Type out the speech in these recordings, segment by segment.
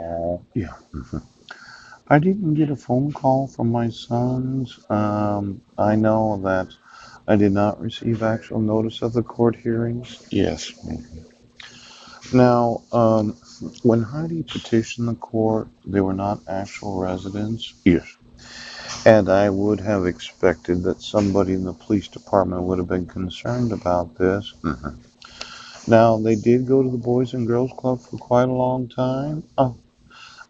Oh, yeah. I didn't get a phone call from my sons. I know that I did not receive actual notice of the court hearings. Yes. Now, when Heidi petitioned the court, they were not actual residents. Yes. And I would have expected that somebody in the police department would have been concerned about this. Now, they did go to the Boys and Girls Club for quite a long time. Oh,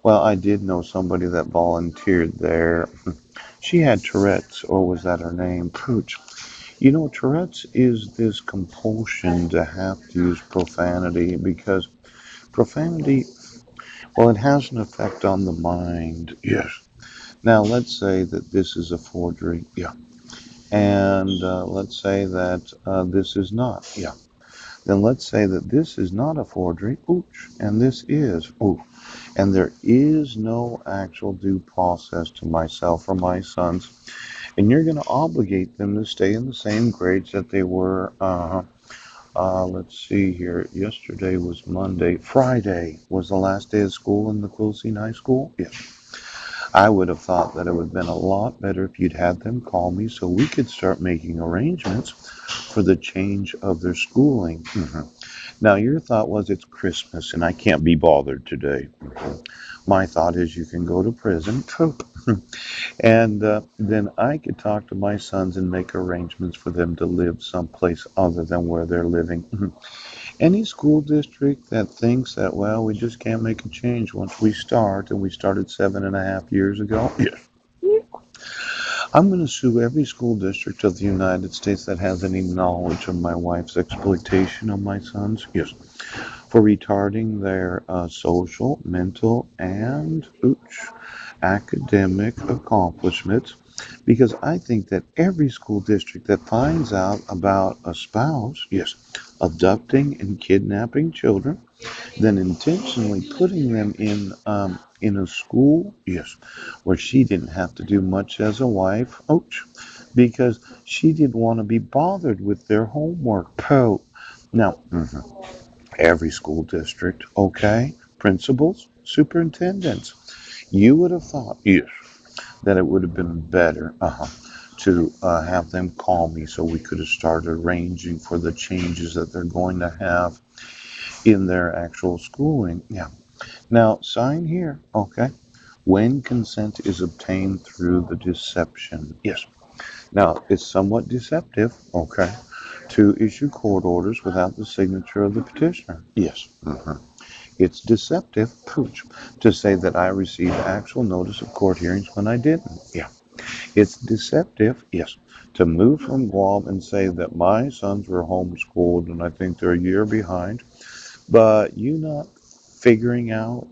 well, I did know somebody that volunteered there. She had Tourette's, or was that her name? Pooch. You know, Tourette's is this compulsion to have to use profanity because profanity, well, it has an effect on the mind. Yes. Now, let's say that this is a forgery. Yeah. And let's say that this is not. Yeah. Then let's say that this is not a forgery. Ooch. And this is. Ooh. And there is no actual due process to myself or my sons. And you're going to obligate them to stay in the same grades that they were. Let's see here. Yesterday was Monday. Friday was the last day of school in the Quilcene High School. Yeah. I would have thought that it would have been a lot better if you'd had them call me so we could start making arrangements for the change of their schooling. Now, your thought was it's Christmas and I can't be bothered today. My thought is you can go to prison. And then I could talk to my sons and make arrangements for them to live someplace other than where they're living. Any school district that thinks that, well, we just can't make a change once we start, and we started 7.5 years ago, yeah, I'm going to sue every school district of the United States that has any knowledge of my wife's exploitation of my sons, yes, for retarding their social, mental, and academic accomplishments because I think that every school district that finds out about a spouse, yes, abducting and kidnapping children, then intentionally putting them in a school, yes, where she didn't have to do much as a wife, ouch, because she didn't want to be bothered with their homework. Poe. Now, every school district, okay, principals, superintendents, you would have thought, yes, that it would have been better to have them call me so we could have started arranging for the changes that they're going to have in their actual schooling. Yeah. Now, sign here, okay? When consent is obtained through the deception. Yes. Now, it's somewhat deceptive, okay, to issue court orders without the signature of the petitioner. Yes. It's deceptive, pooch, to say that I received actual notice of court hearings when I didn't. Yeah. It's deceptive, yes, to move from Guam and say that my sons were homeschooled and I think they're a year behind, but you not figuring out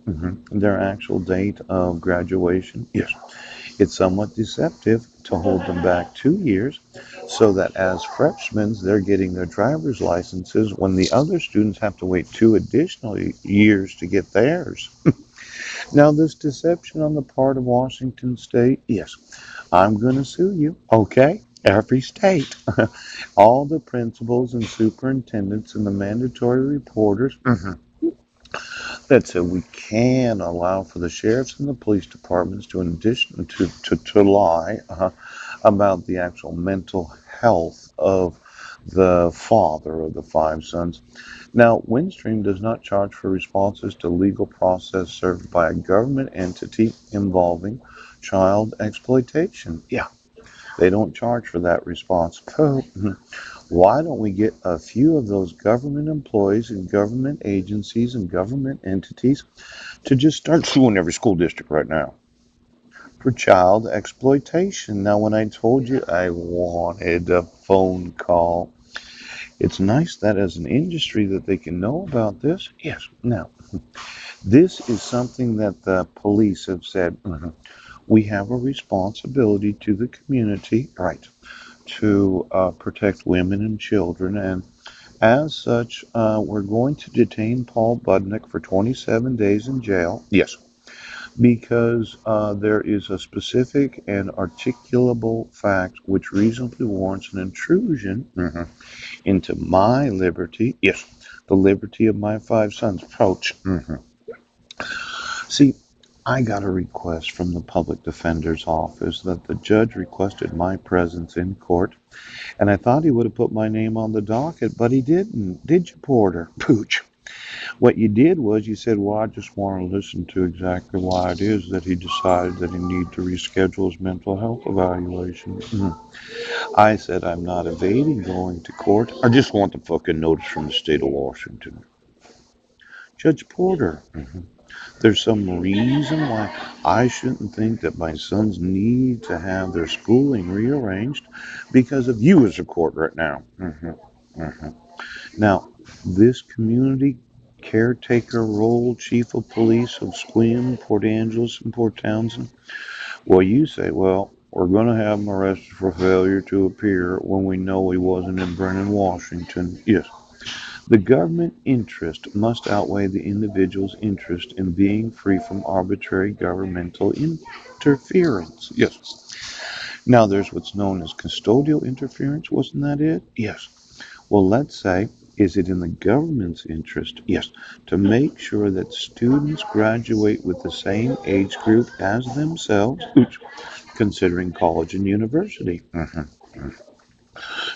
their actual date of graduation. Yes, it's somewhat deceptive to hold them back 2 years so that as freshmen they're getting their driver's licenses when the other students have to wait 2 additional years to get theirs. Now, this deception on the part of Washington State, yes, I'm going to sue you, okay? Every state, all the principals and superintendents and the mandatory reporters that said we can allow for the sheriffs and the police departments to, in addition to lie about the actual mental health of the father of the five sons. Now, Windstream does not charge for responses to legal process served by a government entity involving child exploitation. Yeah, they don't charge for that response. Why don't we get a few of those government employees and government agencies and government entities to just start suing every school district right now for child exploitation? Now, when I told you I wanted a phone call, it's nice that as an industry that they can know about this. Yes. Now, this is something that the police have said. We have a responsibility to the community, right, to protect women and children. And as such, we're going to detain Paul Budnick for 27 days in jail. Yes, because there is a specific and articulable fact which reasonably warrants an intrusion into my liberty. Yes, the liberty of my five sons. Approach. See, I got a request from the public defender's office that the judge requested my presence in court, and I thought he would have put my name on the docket, but he didn't. Did you, Porter? Pooch. What you did was you said, well, I just want to listen to exactly why it is that he decided that he needed to reschedule his mental health evaluation. I said, I'm not evading going to court. I just want the fucking notice from the state of Washington. Judge Porter, there's some reason why I shouldn't think that my sons need to have their schooling rearranged because of you as a court right now. Now, this community caretaker role, chief of police of Sequim, Port Angeles, and Port Townsend, well, you say, well, we're going to have him arrested for failure to appear when we know he wasn't in Brennan, Washington. Yes. The government interest must outweigh the individual's interest in being free from arbitrary governmental interference. Yes. Now, there's what's known as custodial interference. Wasn't that it? Yes. Well, let's say, is it in the government's interest? Yes. To make sure that students graduate with the same age group as themselves, considering college and university.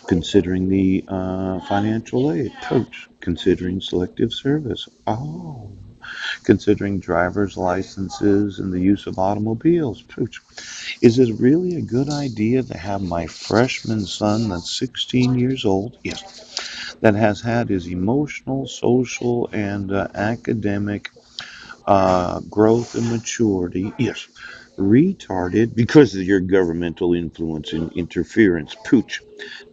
Considering the financial aid, coach, considering selective service, oh, considering driver's licenses and the use of automobiles, coach. Is it really a good idea to have my freshman son that's 16 years old, yes, that has had his emotional, social, and academic growth and maturity, yes, retarded because of your governmental influence and interference, pooch.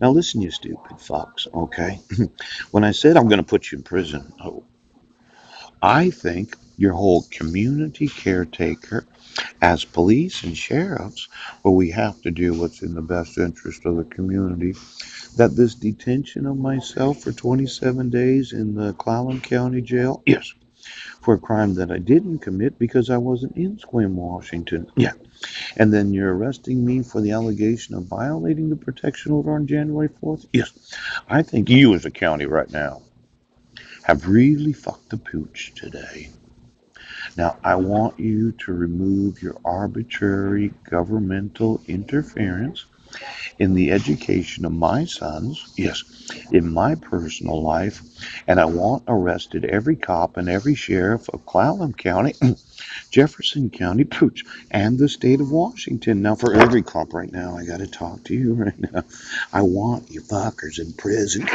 Now listen, you stupid fox, okay? When I said I'm going to put you in prison, oh, I think your whole community caretaker, as police and sheriffs, where we have to do what's in the best interest of the community, that this detention of myself for 27 days in the Clallam County Jail, yes, for a crime that I didn't commit because I wasn't in Sequim, Washington. Yeah. And then you're arresting me for the allegation of violating the protection order on January 4th? Yes. I think you as a county right now have really fucked the pooch today. Now, I want you to remove your arbitrary governmental interference in the education of my sons, yes, in my personal life, and I want arrested every cop and every sheriff of Clallam County, Jefferson County, pooch, and the state of Washington. Now, for every cop right now, I got to talk to you right now. I want you fuckers in prison.